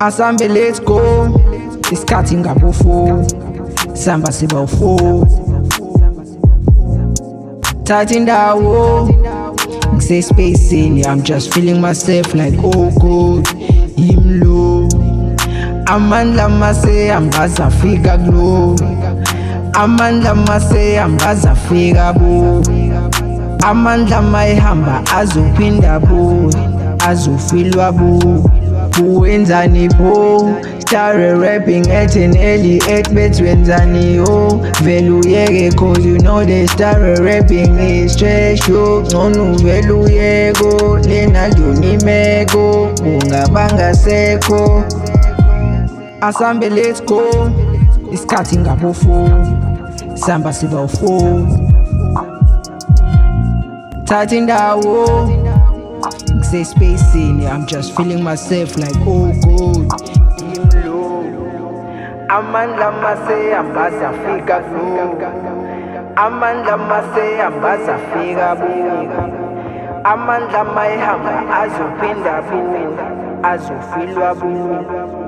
Asambe let's go, isikhathi ngabofo, samba siba u4. Thatha indawo, ngise spacing, I'm just feeling myself like oh god, imlo. Amandla mase ambaza fika glow, amandla mase ambaza fika bo, amandla mayihamba azophinda bo, azofilwa bo. Wenzani bo, started rapping at an early age, but wenzani yo, velu yege, cause you know they started rapping is trash yo. Nonu velu yego, lena yoni mego, bunga banga seko. Asambe let's go, isikhathi ngabofo, samba siba u4. Thatha indawo, ngise spacing, I'm just feeling myself like oh god, imlo. Amandla mase ambaza fika flow, amandla mase ambaza fika bo, amandla mayihamba azophinda bo, azofilwa bo.